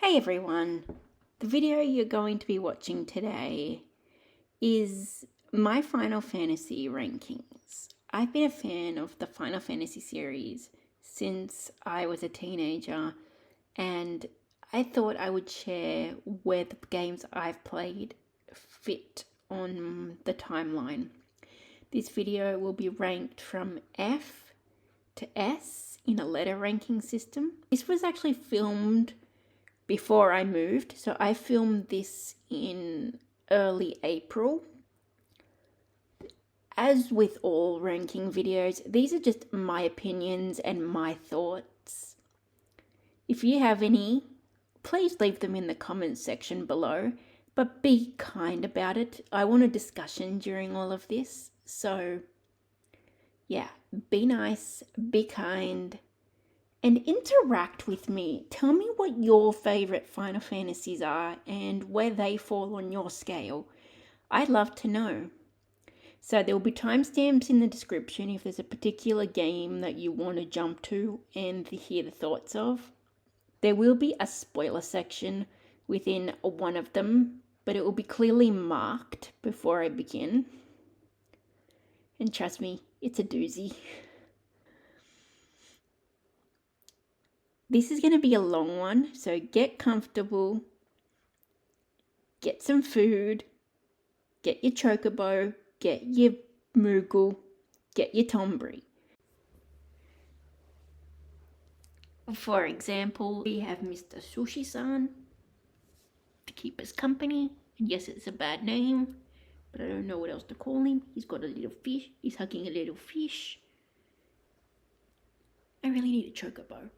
Hey everyone, the video you're going to be watching today is my Final Fantasy rankings. I've been a fan of the Final Fantasy series since I was a teenager, and I thought I would share where the games I've played fit on the timeline. This video will be ranked from F to S in a letter ranking system. This was actually filmed before I moved, so I filmed this in early April. As with all ranking videos, these are just my opinions and my thoughts. If you have any, please leave them in the comments section below, but be kind about it. I want a discussion during all of this, so yeah, be nice, be kind, and interact with me. Tell me what your favourite Final Fantasies are and where they fall on your scale. I'd love to know. So there will be timestamps in the description if there's a particular game that you want to jump to and hear the thoughts of. There will be a spoiler section within one of them, but it will be clearly marked before I begin. And trust me, it's a doozy. This is going to be a long one, so get comfortable, get some food, get your chocobo, get your Moogle, get your Tombri. For example, we have Mr. Sushi-san to keep us company. And yes, it's a bad name, but I don't know what else to call him. He's got a little fish. He's hugging a little fish. I really need a chocobo.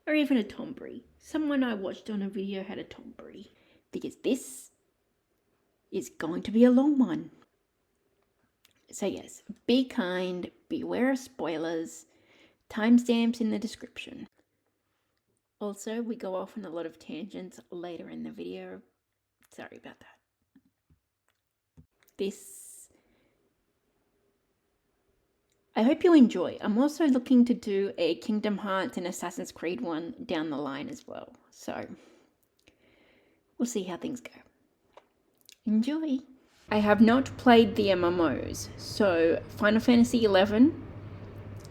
Or even a Tombri. Someone I watched on a video had a Tombri. Because this is going to be a long one. So yes, be kind, beware of spoilers, timestamps in the description. Also, we go off on a lot of tangents later in the video. Sorry about that. I hope you enjoy. I'm also looking to do a Kingdom Hearts and Assassin's Creed one down the line as well. So, we'll see how things go. Enjoy! I have not played the MMOs, so Final Fantasy XI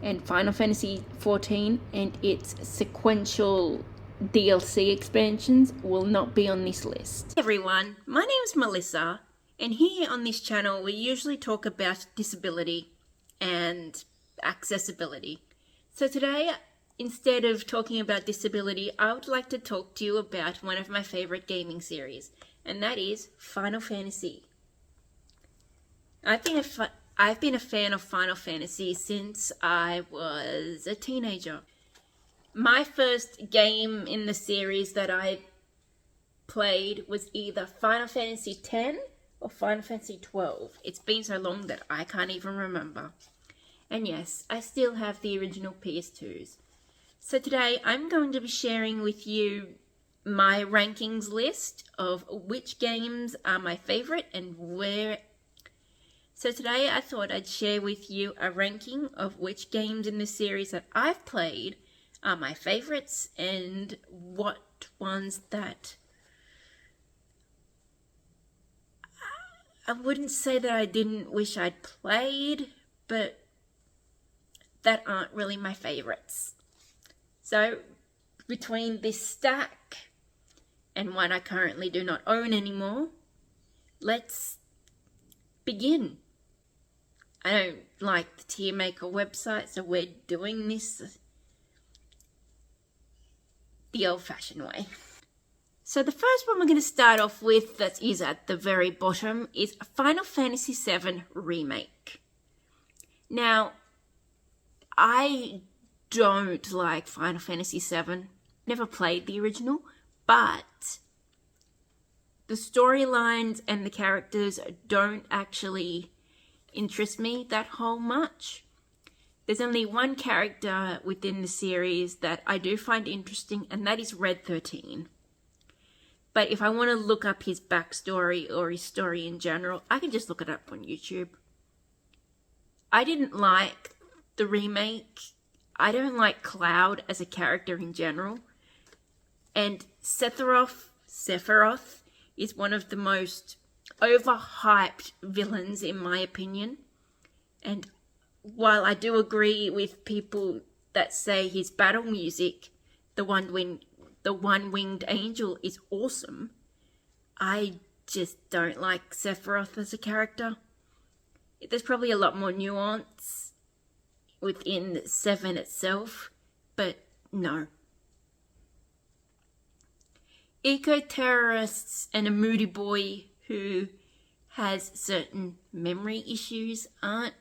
and Final Fantasy XIV and its sequential DLC expansions will not be on this list. Hey everyone, my name is Melissa, and here on this channel we usually talk about disability and accessibility. So today, instead of talking about disability, I would like to talk to you about one of my favorite gaming series, and that is Final Fantasy. I've been a fan of Final Fantasy since I was a teenager. My first game in the series that I played was either Final Fantasy X or Final Fantasy XII. It's been so long that I can't even remember. And yes, I still have the original PS2s. So today I'm going to be sharing with you my rankings list of which games are my favorite and where. So today I thought I'd share with you a ranking of which games in the series that I've played are my favorites and what ones that I wouldn't say that I didn't wish I'd played, but that aren't really my favorites. So between this stack and one I currently do not own anymore, let's begin. I don't like the tier maker website, so we're doing this the old-fashioned way. So the first one we're going to start off with, that is at the very bottom, is Final Fantasy VII Remake. Now, I don't like Final Fantasy VII. Never played the original, but the storylines and the characters don't actually interest me that whole much. There's only one character within the series that I do find interesting, and that is Red 13. But if I want to look up his backstory or his story in general, I can just look it up on YouTube. I didn't like the remake. I don't like Cloud as a character in general. And Sephiroth is one of the most overhyped villains in my opinion. And while I do agree with people that say his battle music, the one-winged angel, is awesome, I just don't like Sephiroth as a character. There's probably a lot more nuance within 7 itself, but no. Eco-terrorists and a moody boy who has certain memory issues aren't...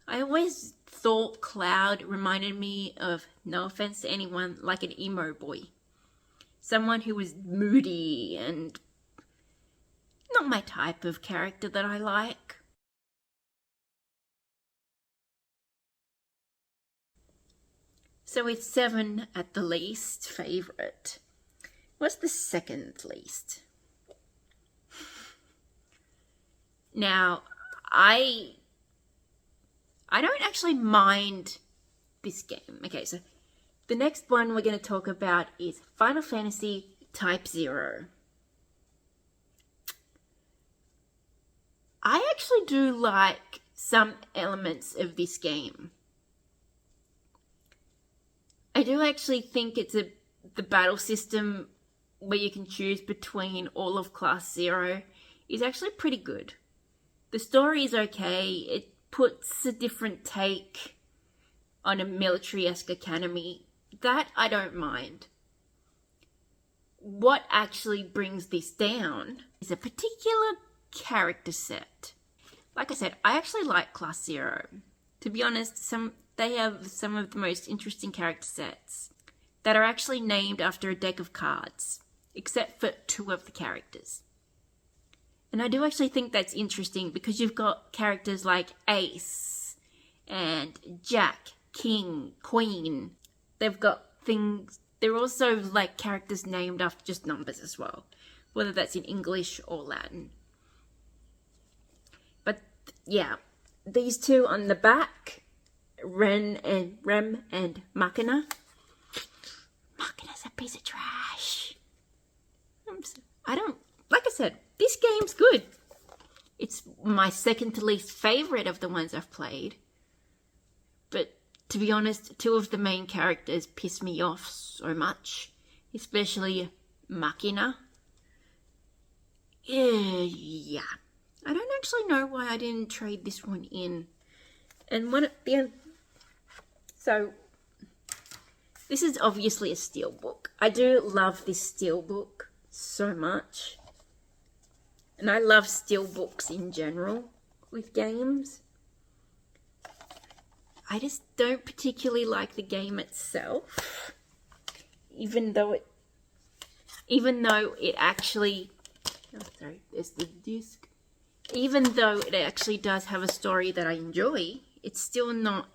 I always thought Cloud reminded me of, no offense to anyone, like an emo boy. Someone who was moody and not my type of character that I like. So it's 7 at the least favourite. What's the second least? Now, I don't actually mind this game. Okay, so the next one we're going to talk about is Final Fantasy Type 0. I actually do like some elements of this game. I do actually think it's the battle system where you can choose between all of Class 0 is actually pretty good. The story is okay. It puts a different take on a military-esque academy. That I don't mind. What actually brings this down is a particular character set. Like I said, I actually like Class 0. To be honest, they have some of the most interesting character sets that are actually named after a deck of cards, except for 2 of the characters. And I do actually think that's interesting because you've got characters like Ace and Jack, King, Queen. They've got things, they're also like characters named after just numbers as well, whether that's in English or Latin. But yeah, these 2 on the back, Rem and Machina. Machina's a piece of trash. Like I said, this game's good. It's my second to least favourite of the ones I've played. But to be honest, 2 of the main characters piss me off so much. Especially Machina. Yeah. I don't actually know why I didn't trade this one in. And one at the end... So, this is obviously a steelbook. I do love this steelbook so much. And I love steelbooks in general with games. I just don't particularly like the game itself. Even though it actually... Oh, sorry, there's the disc. Even though it actually does have a story that I enjoy, it's still not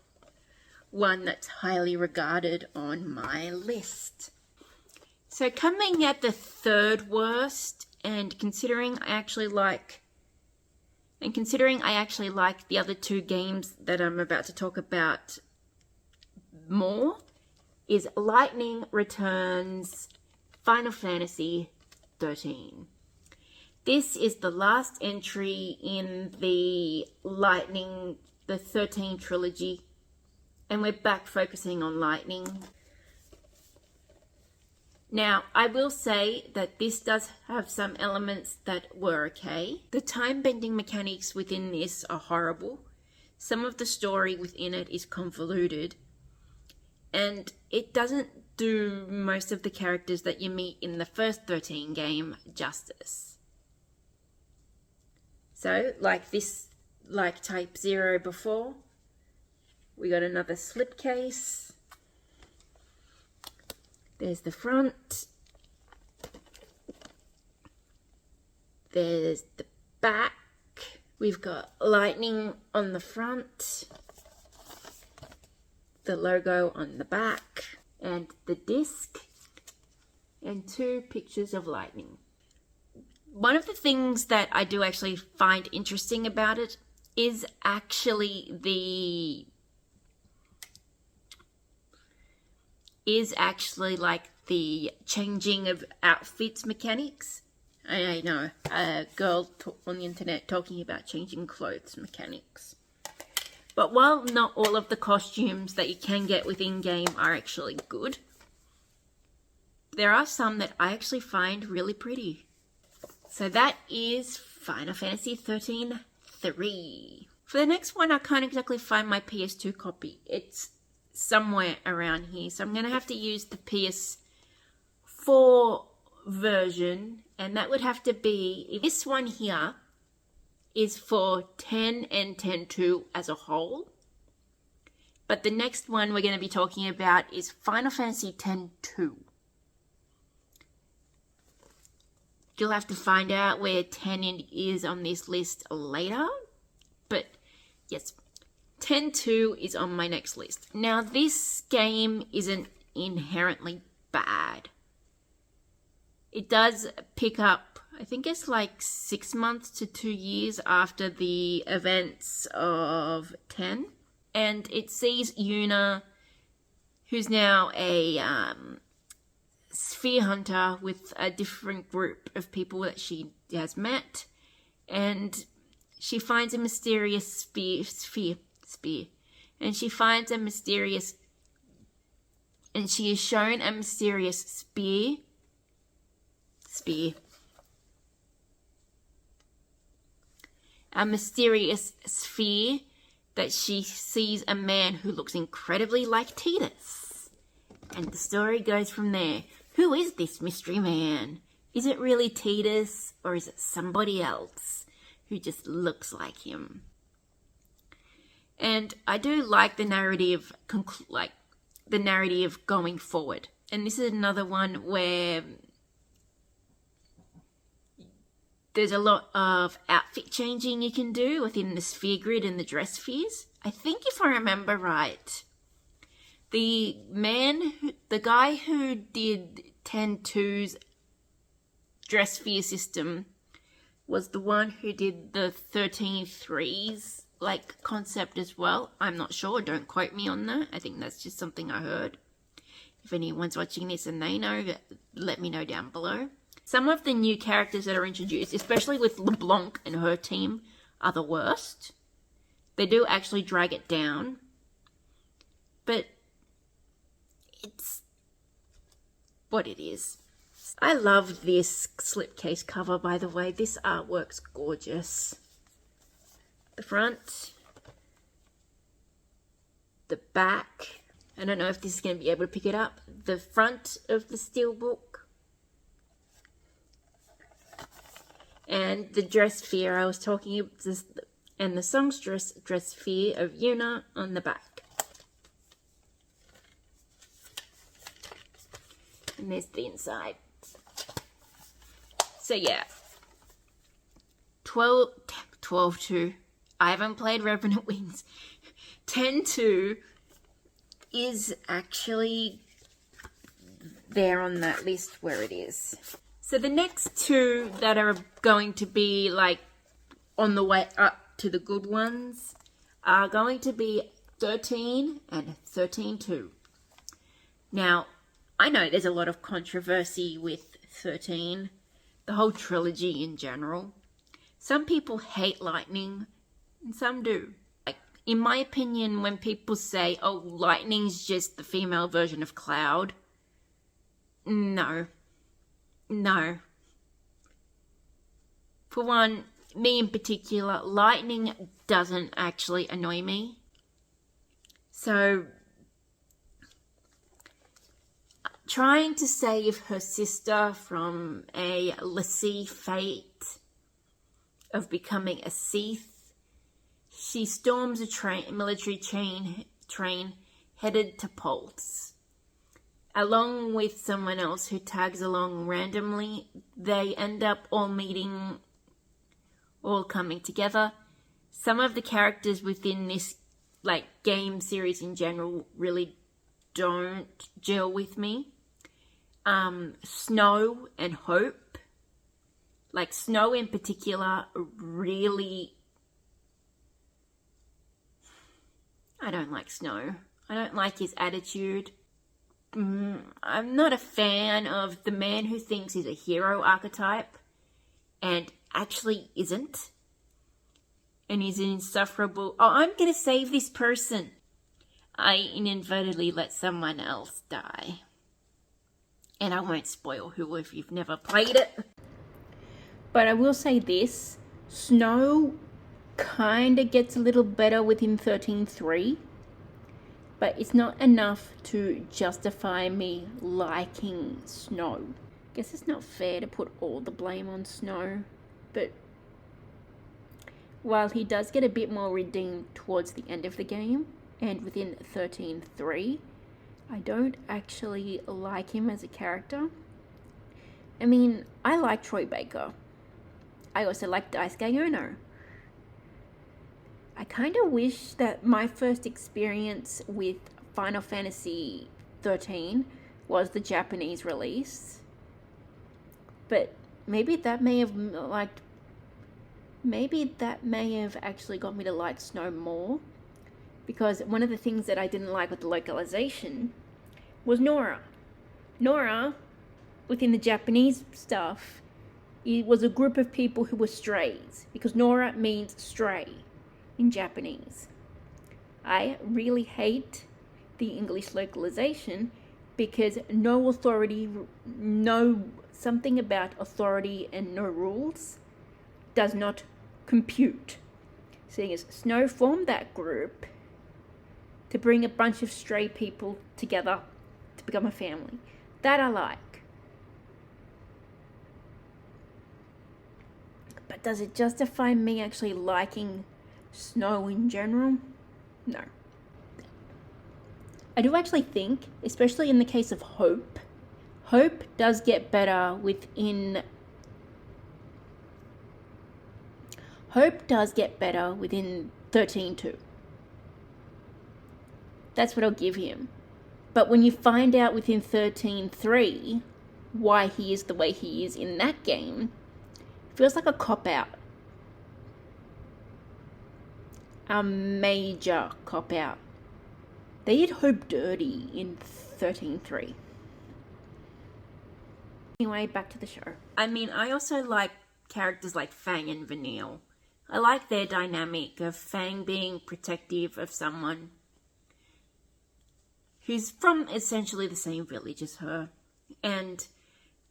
one that's highly regarded on my list. So coming at the 3rd worst, and considering I actually like the other 2 games that I'm about to talk about more, is Lightning Returns Final Fantasy 13. This is the last entry in the 13 trilogy, and we're back focusing on Lightning. Now, I will say that this does have some elements that were okay. The time-bending mechanics within this are horrible. Some of the story within it is convoluted, and it doesn't do most of the characters that you meet in the first 13 game justice. So, like Type 0 before, we got another slipcase. There's the front. There's the back. We've got lightning on the front, the logo on the back, and the disc, and 2 pictures of lightning. One of the things that I do actually find interesting about it is actually is actually like the changing of outfits mechanics. I know, a girl on the internet talking about changing clothes mechanics. But while not all of the costumes that you can get within game are actually good, there are some that I actually find really pretty. So that is Final Fantasy XIII 3. For the next one, I can't exactly find my PS2 copy. It's somewhere around here. So I'm going to have to use the PS4 version. And that would have to be, this one here is for 10 and 10.2 as a whole. But the next one we're going to be talking about is Final Fantasy X-2. You'll have to find out where 10 is on this list later. But yes, 10.2 is on my next list. Now, this game isn't inherently bad. It does pick up, I think it's like 6 months to 2 years after the events of 10. And it sees Yuna, who's now a sphere hunter with a different group of people that she has met. And she finds a mysterious sphere. And she finds a mysterious, and she is shown a mysterious sphere. A mysterious sphere that she sees a man who looks incredibly like Tidus. And the story goes from there. Who is this mystery man? Is it really Tidus, or is it somebody else who just looks like him? And I do like the narrative, going forward. And this is another one where there's a lot of outfit changing you can do within the sphere grid and the dress spheres. I think if I remember right, the guy who did 10.2's dress sphere system was the one who did the 13.3's concept as well. I'm not sure, don't quote me on that. I think that's just something I heard. If anyone's watching this and they know, let me know down below. Some of the new characters that are introduced, especially with LeBlanc and her team, are the worst. They do actually drag it down. But it's what it is. I love this slipcase cover, by the way. This artwork's gorgeous. The front. The back. I don't know if this is going to be able to pick it up. The front of the steelbook. And the dress sphere I was talking about, and the songstress dress sphere of Yuna on the back. And there's the inside. So yeah. 12.2. I haven't played Revenant Wings. 10.2 is actually there on that list where it is. So the next two that are going to be on the way up to the good ones are going to be 13 and 13.2. Now, I know there's a lot of controversy with 13, the whole trilogy in general. Some people hate Lightning, and some do. In my opinion, when people say, oh, Lightning's just the female version of Cloud, no. For one, me in particular, Lightning doesn't actually annoy me. So, trying to save her sister from a l'Cie fate of becoming a Sith, she storms a military train headed to Pulse. Along with someone else who tags along randomly, they end up all coming together. Some of the characters within this game series in general really don't gel with me. Snow and Hope, Snow in particular, really, I don't like Snow. I don't like his attitude. I'm not a fan of the man who thinks he's a hero archetype and actually isn't. And he's an insufferable, oh, I'm gonna save this person. I inadvertently let someone else die. And I won't spoil who if you've never played it. But I will say this, Snow kinda gets a little better within 13.3. But it's not enough to justify me liking Snow. Guess it's not fair to put all the blame on Snow, but while he does get a bit more redeemed towards the end of the game, and within 13.3, I don't actually like him as a character. I mean, I like Troy Baker. I also like Daisuke Ono. I kind of wish that my first experience with Final Fantasy 13 was the Japanese release. But maybe that may have actually got me to like Snow more. Because one of the things that I didn't like with the localization was Nora. Nora, within the Japanese stuff, it was a group of people who were strays. Because Nora means stray in Japanese. I really hate the English localization because something about authority and no rules does not compute. Seeing as Snow formed that group to bring a bunch of stray people together to become a family. That I like. But does it justify me actually liking Snow in general? No. I do actually think, especially in the case of Hope does get better within 13.2. That's what I'll give him. But when you find out within 13.3 why he is the way he is in that game, it feels like a cop-out. A major cop-out. They did Hope dirty in 13.3. Anyway, back to the show. I mean, I also like characters like Fang and Vanille. I like their dynamic of Fang being protective of someone who's from essentially the same village as her. And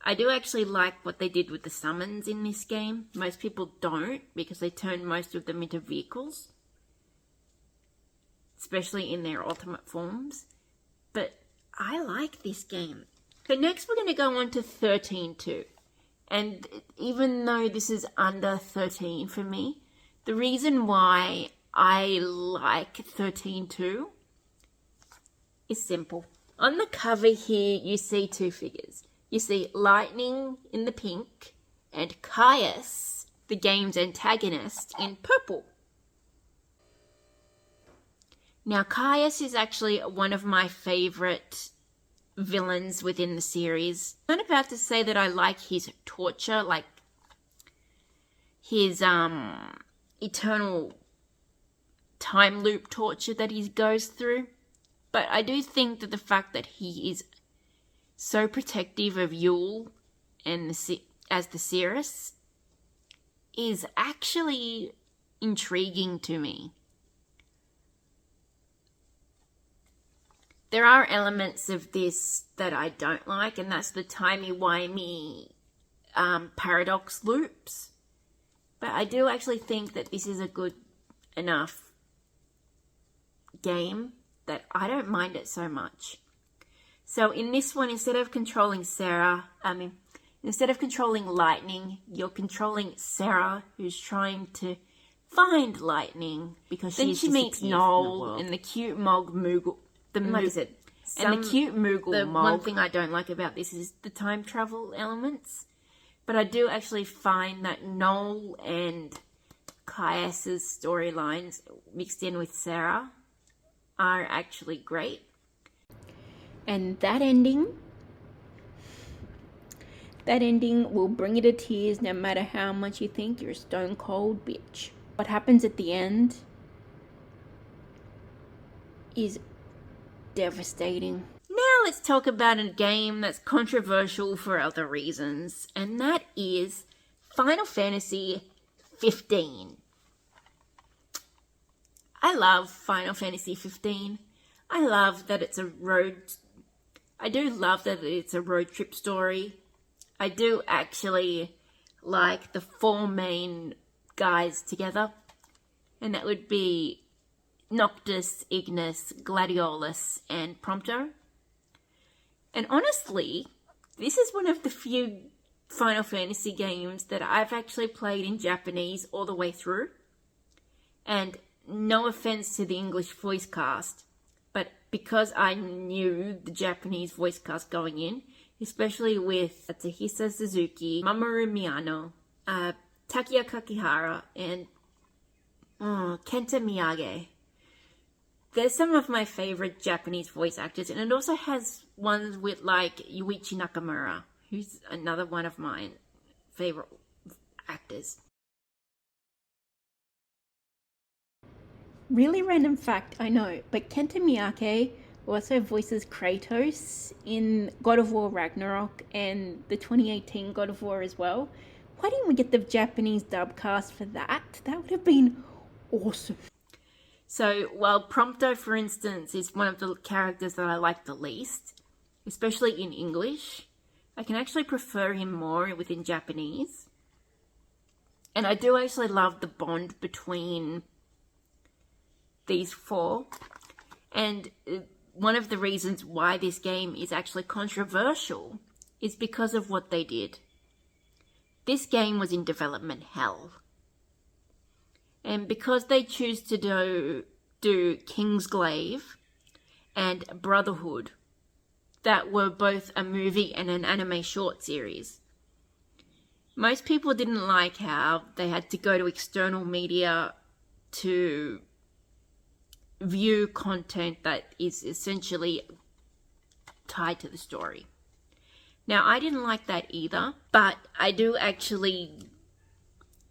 I do actually like what they did with the summons in this game. Most people don't, because they turn most of them into vehicles, especially in their ultimate forms. But I like this game. So next we're going to go on to 13.2. And even though this is under 13 for me, the reason why I like 13.2 is simple. On the cover here, you see two figures. You see Lightning in the pink and Caius, the game's antagonist, in purple. Now, Caius is actually one of my favorite villains within the series. I'm not about to say that I like his torture, like his eternal time loop torture that he goes through. But I do think that the fact that he is so protective of Yule and as the Cirrus is actually intriguing to me. There are elements of this that I don't like, and that's the timey-wimey paradox loops. But I do actually think that this is a good enough game that I don't mind it so much. So in this one, instead of controlling Lightning, you're controlling Sarah, who's trying to find Lightning because then she meets Noel and the cute Moogle. The cute Moogle. The one thing I don't like about this is the time travel elements. But I do actually find that Noel and Caius's storylines mixed in with Sarah are actually great. And that ending will bring you to tears no matter how much you think you're a stone cold bitch. What happens at the end is devastating. Now let's talk about a game that's controversial for other reasons, and that is Final Fantasy 15. I love Final Fantasy 15. I love that it's a road trip story. I do actually like the four main guys together, and that would be Noctis, Ignis, Gladiolus, and Prompto. And honestly, this is one of the few Final Fantasy games that I've actually played in Japanese all the way through. And no offense to the English voice cast, but because I knew the Japanese voice cast going in, especially with Tahisa Suzuki, Mamoru Miyano, Takia Kakihara, and Kenta Miyagi. They're some of my favorite Japanese voice actors, and it also has ones with like Yuichi Nakamura, who's another one of my favorite actors. Really random fact, I know, but Kenta Miyake also voices Kratos in God of War Ragnarok and the 2018 God of War as well. Why didn't we get the Japanese dub cast for that? That would have been awesome. So, while Prompto, for instance, is one of the characters that I like the least, especially in English, I can actually prefer him more within Japanese. And I do actually love the bond between these four. And one of the reasons why this game is actually controversial is because of what they did. This game was in development hell. And because they choose to do Kingsglaive and Brotherhood, that were both a movie and an anime short series, most people didn't like how they had to go to external media to view content that is essentially tied to the story. Now, I didn't like that either, but I do actually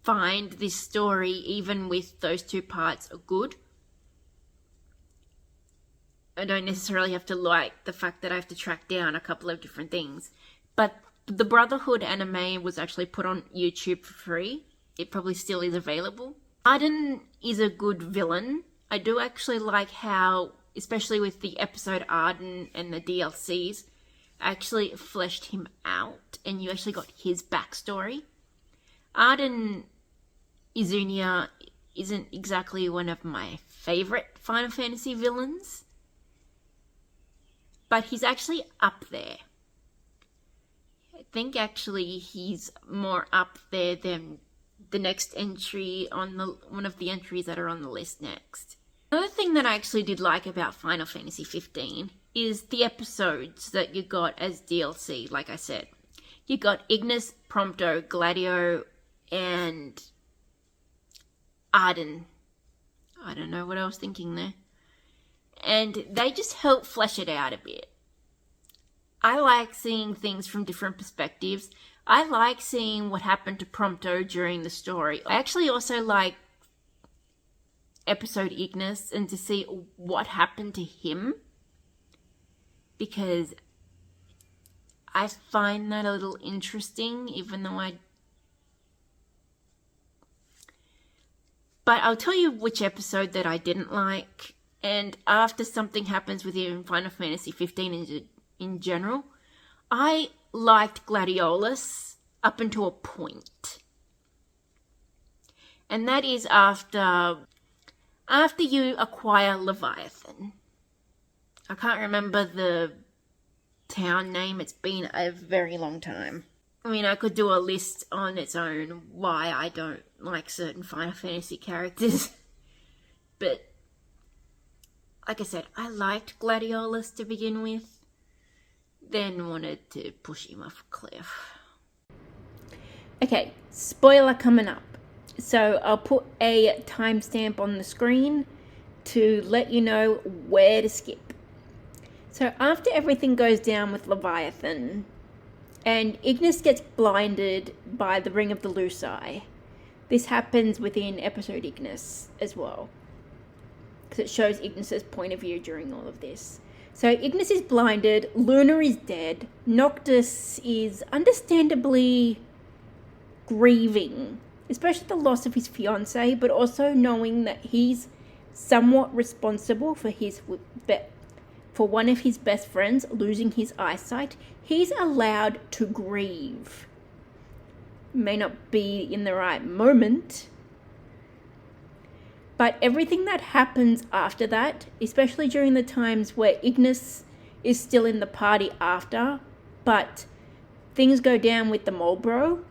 find this story, even with those two parts, good. I don't necessarily have to like the fact that I have to track down a couple of different things. But the Brotherhood anime was actually put on YouTube for free. It probably still is available. Arden is a good villain. I do actually like how, especially with the episode Arden and the DLCs, actually fleshed him out and you actually got his backstory. Arden Izunia isn't exactly one of my favorite Final Fantasy villains, but he's actually up there. I think actually he's more up there than the next entry on one of the entries that are on the list next. Another thing that I actually did like about Final Fantasy 15 is the episodes that you got as DLC, like I said. You got Ignis, Prompto, Gladio, and Arden. I don't know what I was thinking there. And they just help flesh it out a bit. I like seeing things from different perspectives. I like seeing what happened to Prompto during the story. I actually also like episode Ignis and to see what happened to him, because I find that a little interesting, even though But I'll tell you which episode that I didn't like, and after something happens with you in Final Fantasy 15 in general, I liked Gladiolus up until a point. And that is after you acquire Leviathan. I can't remember the town name. It's been a very long time. I mean, I could do a list on its own why I don't like certain Final Fantasy characters. But, like I said, I liked Gladiolus to begin with. Then wanted to push him off a cliff. Okay, spoiler coming up. So I'll put a timestamp on the screen to let you know where to skip. So after everything goes down with Leviathan, and Ignis gets blinded by the Ring of the Luci, this happens within episode Ignis as well, because it shows Ignis's point of view during all of this. So Ignis is blinded, Luna is dead, Noctis is understandably grieving, especially the loss of his fiancée, but also knowing that he's somewhat responsible for one of his best friends losing his eyesight. He's allowed to grieve. May not be in the right moment, but everything that happens after that, especially during the times where Ignis is still in the party after, but things go down with the Marlborough,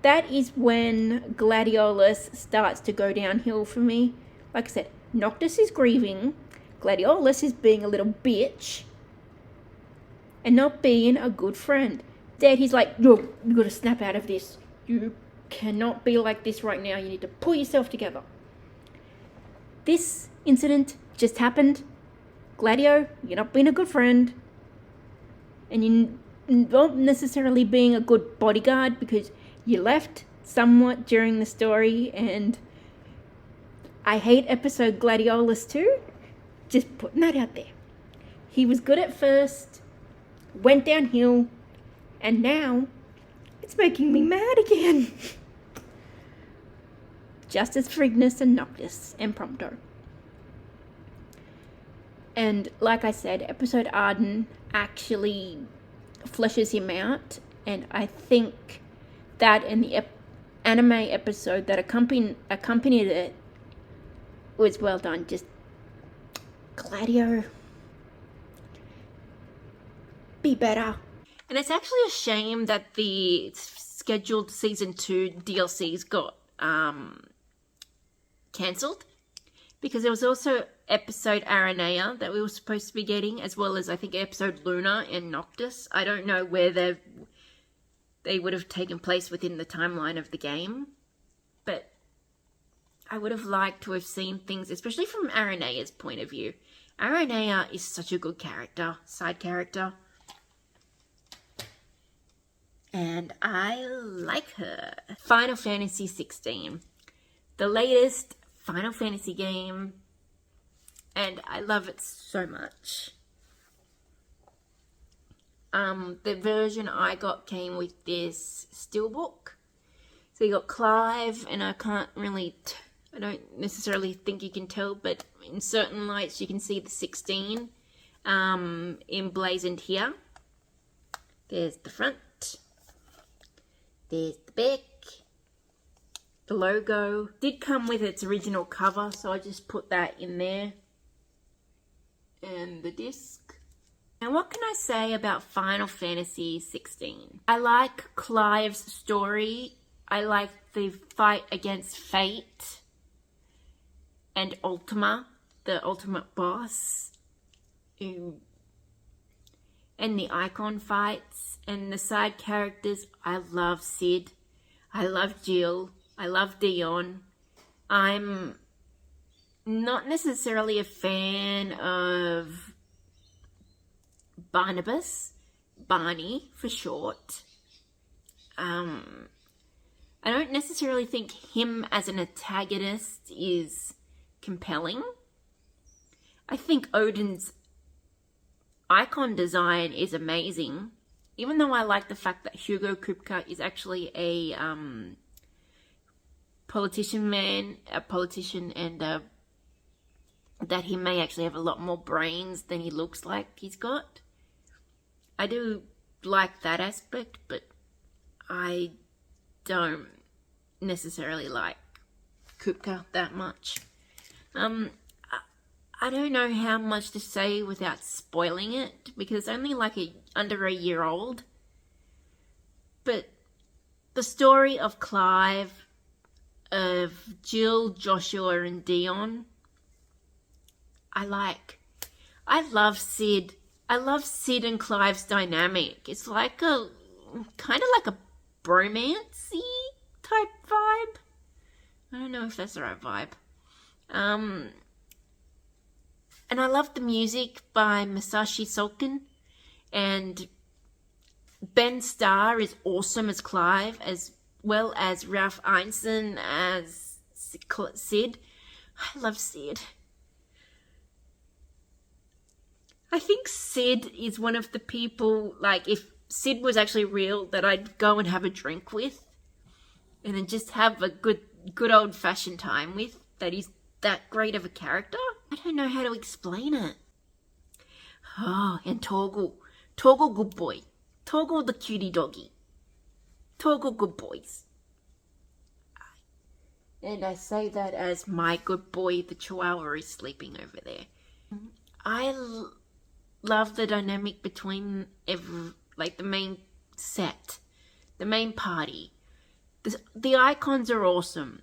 that is when Gladiolus starts to go downhill for me. Like I said, Noctis is grieving, Gladiolus is being a little bitch, and not being a good friend. Dad, he's like, you gotta snap out of this. You cannot be like this right now. You need to pull yourself together. This incident just happened. Gladio, you're not being a good friend. And you're not necessarily being a good bodyguard because you left somewhat during the story, and I hate episode Gladiolus too. Just putting that out there. He was good at first, went downhill, and now it's making me mad again. Justice for Ignis and Noctis and Prompto. And like I said, episode Arden actually fleshes him out, and I think that in the anime episode that accompanied it was well done. Just Gladio, be better. And it's actually a shame that the scheduled season 2 DLCs got cancelled, because there was also episode Aranea that we were supposed to be getting, as well as I think episode Luna and Noctis. I don't know where they would have taken place within the timeline of the game, but I would have liked to have seen things, especially from Aranea's point of view. Aranea is such a good character, side character, and I like her. Final Fantasy 16, the latest Final Fantasy game, and I love it so much. The version I got came with this steelbook. So you got Clive, and I don't necessarily think you can tell, but in certain lights you can see the 16 emblazoned here. There's the front, there's the back, the logo. Did come with its original cover, so I just put that in there, and the disc. Now, what can I say about Final Fantasy 16? I like Clive's story. I like the fight against Fate and Ultima, the ultimate boss, and the icon fights, and the side characters. I love Sid. I love Jill. I love Dion. I'm not necessarily a fan of Barney for short. I don't necessarily think him as an antagonist is compelling. I think Odin's icon design is amazing, even though I like the fact that Hugo Kupka is actually a politician, and that he may actually have a lot more brains than he looks like he's got. I do like that aspect, but I don't necessarily like Kupka that much. I don't know how much to say without spoiling it, because it's only like under a year old. But the story of Clive, of Jill, Joshua, and Dion, I like. I love Sid. I love Sid and Clive's dynamic. It's like a kind of like a bromance-y type vibe. I don't know if that's the right vibe. And I love the music by Masashi Solkin, and Ben Starr is awesome as Clive, as well as Ralph Ineson as Sid. I love Sid. I think Sid is one of the people, like, if Sid was actually real, that I'd go and have a drink with. And then just have a good old-fashioned time with. That he's that great of a character. I don't know how to explain it. Oh, and Torgal. Torgal good boy. Torgal the cutie doggy. Torgal good boys. And I say that as my good boy, the Chihuahua, is sleeping over there. I love the dynamic between the main set, the main party. The icons are awesome.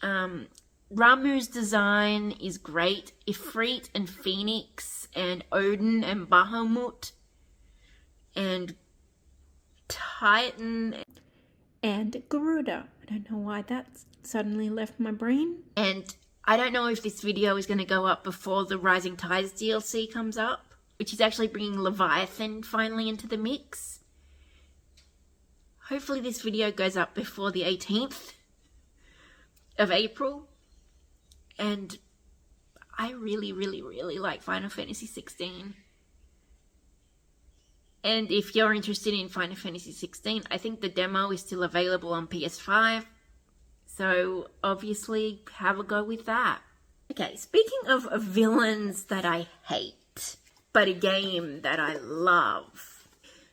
Ramuh's design is great. Ifrit and Phoenix and Odin and Bahamut and Titan and Garuda. I don't know why that suddenly left my brain. And I don't know if this video is going to go up before the Rising Tides DLC comes up, which is actually bringing Leviathan finally into the mix. Hopefully this video goes up before the 18th of April. And I really, really, really like Final Fantasy 16. And if you're interested in Final Fantasy 16, I think the demo is still available on PS5. So obviously have a go with that. Okay, speaking of villains that I hate, but a game that I love,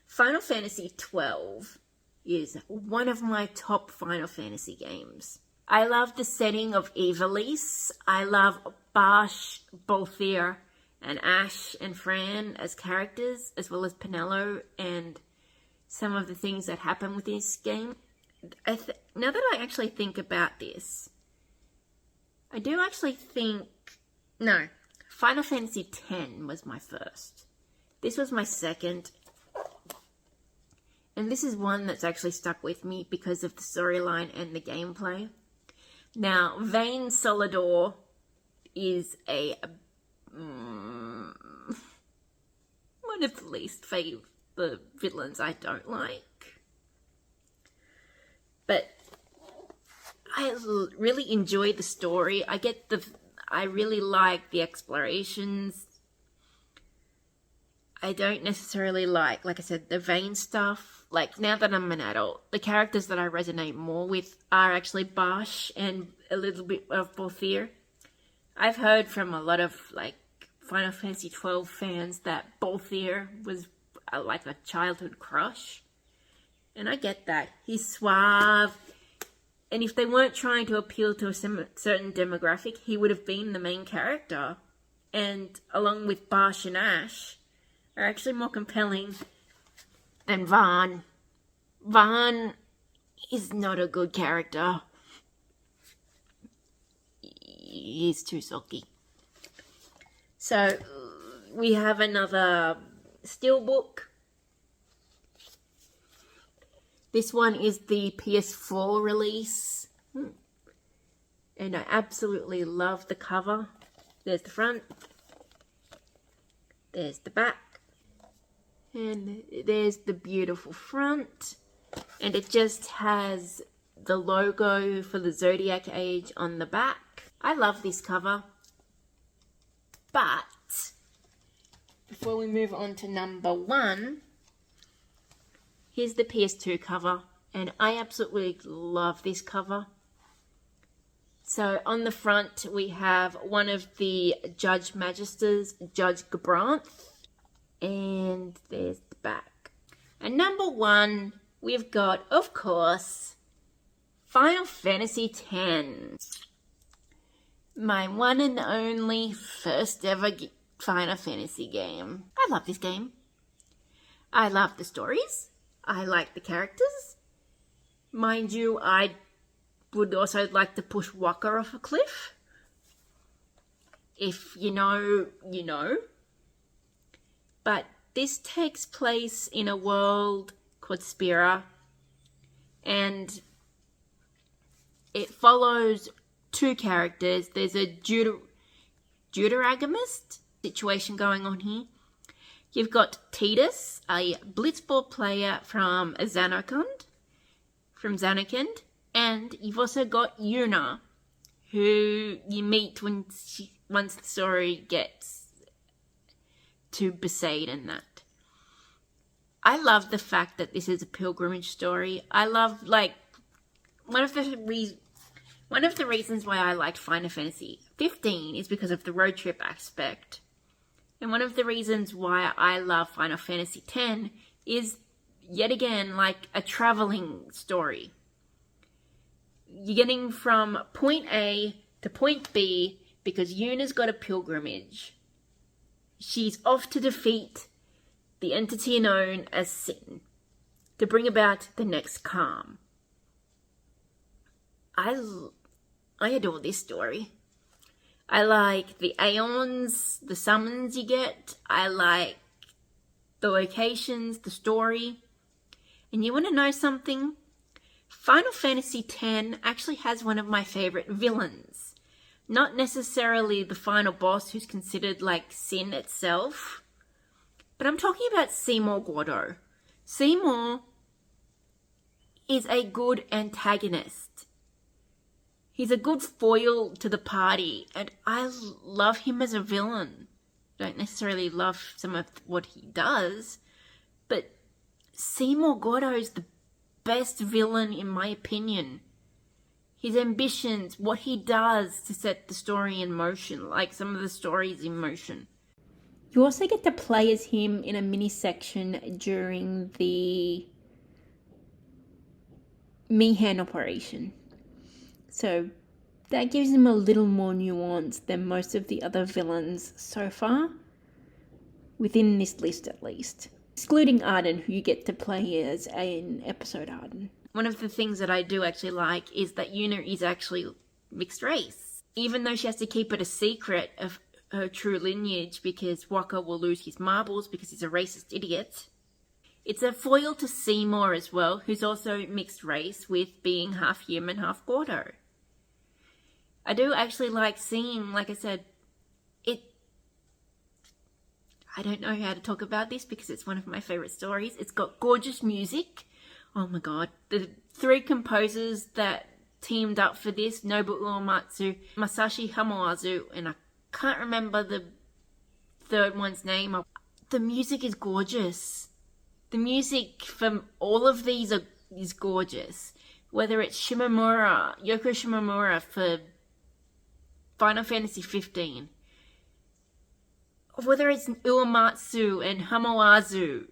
Final Fantasy 12 is one of my top Final Fantasy games. I love the setting of Ivalice. I love Basch, Balthier, and Ash and Fran as characters, as well as Penelo and some of the things that happen with this game. Now that I actually think about this, I do actually think... No, Final Fantasy X was my first. This was my second. And this is one that's actually stuck with me because of the storyline and the gameplay. Now, Vayne Solidor is one of the least favorite villains I don't like. But I really enjoy the story. I really like the explorations. I don't necessarily like I said, the Vayne stuff. Like, now that I'm an adult, the characters that I resonate more with are actually Basch and a little bit of Balthier. I've heard from a lot of, Final Fantasy 12 fans that Balthier was, a childhood crush. And I get that. He's suave. And if they weren't trying to appeal to a certain demographic, he would have been the main character. And along with Basch and Ash, are actually more compelling than Vaan. Vaan is not a good character. He's too sulky. So, we have another steelbook. This one is the PS4 release. And I absolutely love the cover. There's the front. There's the back. And there's the beautiful front. And it just has the logo for the Zodiac Age on the back. I love this cover. But before we move on to number 1, here's the PS2 cover. And I absolutely love this cover. So on the front we have one of the Judge Magisters, Judge Gabranth. And there's the back. And number 1, we've got, of course, Final Fantasy X. My one and only first ever Final Fantasy game. I love this game. I love the stories. I like the characters. Mind you, I would also like to push Wakka off a cliff. If you know, you know. But this takes place in a world called Spira, and it follows 2 characters. There's a deuteragamist situation going on here. You've got Tidus, a Blitzball player from Zanarkand, and you've also got Yuna, who you meet once the story gets to Besaid and that. I love the fact that this is a pilgrimage story. I love, like, one of the reasons why I liked Final Fantasy 15 is because of the road trip aspect. And one of the reasons why I love Final Fantasy X is, yet again, like a traveling story. You're getting from point A to point B because Yuna's got a pilgrimage. She's off to defeat the entity known as Sin, to bring about the next calm. I adore this story. I like the aeons, the summons you get. I like the locations, the story. And you want to know something? Final Fantasy X actually has one of my favorite villains. Not necessarily the final boss who's considered like Sin itself, but I'm talking about Seymour Gordo. Seymour is a good antagonist. He's a good foil to the party, and I love him as a villain. Don't necessarily love some of what he does, but Seymour Gordo is the best villain in my opinion. His ambitions, what he does to set the story in motion, like some of the stories in motion. You also get to play as him in a mini section during the Mihan operation. So that gives him a little more nuance than most of the other villains so far, within this list at least. Excluding Arden, who you get to play as in episode Arden. One of the things that I do actually like is that Yuna is actually mixed race. Even though she has to keep it a secret of her true lineage because Waka will lose his marbles because he's a racist idiot. It's a foil to Seymour as well, who's also mixed race with being half human, half Gordo. I do actually like seeing, like I said, I don't know how to talk about this because it's one of my favorite stories. It's got gorgeous music. Oh my god. The three composers that teamed up for this, Nobu Uematsu, Masashi Hamauzu, and I can't remember the third one's name. The music is gorgeous. The music from all of these is gorgeous. Whether it's Shimomura, Yoko Shimomura for Final Fantasy 15, whether it's Uematsu and Hamauzu,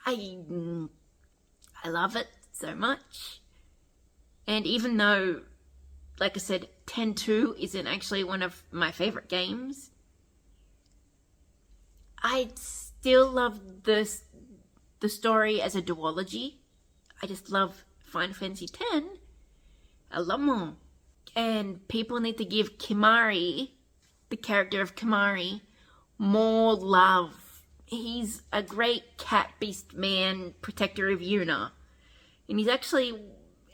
I love it so much. And even though, like I said, 10-2 isn't actually one of my favorite games, I still love the story as a duology. I just love Final Fantasy X a lot more. And people need to give Kimahri, the character of Kimahri, more love. He's a great cat beast man, protector of Yuna. And he's actually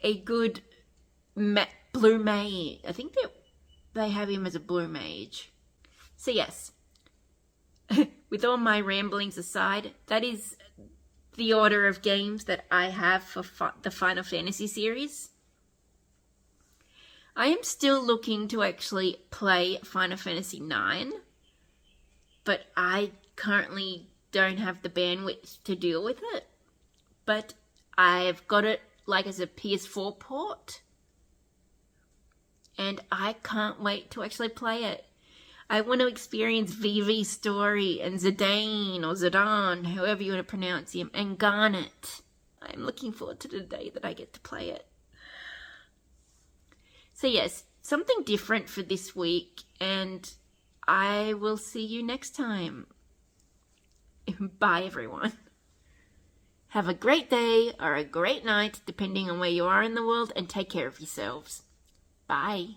a good blue mage. I think that they have him as a blue mage. So yes, with all my ramblings aside, that is the order of games that I have for the Final Fantasy series. I am still looking to actually play Final Fantasy IX, but I currently don't have the bandwidth to deal with it. But I've got it like as a PS4 port, and I can't wait to actually play it. I want to experience Vivi's story and Zidane or Zidane, however you want to pronounce him, and Garnet. I'm looking forward to the day that I get to play it. So yes, something different for this week, and I will see you next time. Bye everyone. Have a great day or a great night, depending on where you are in the world, and take care of yourselves. Bye.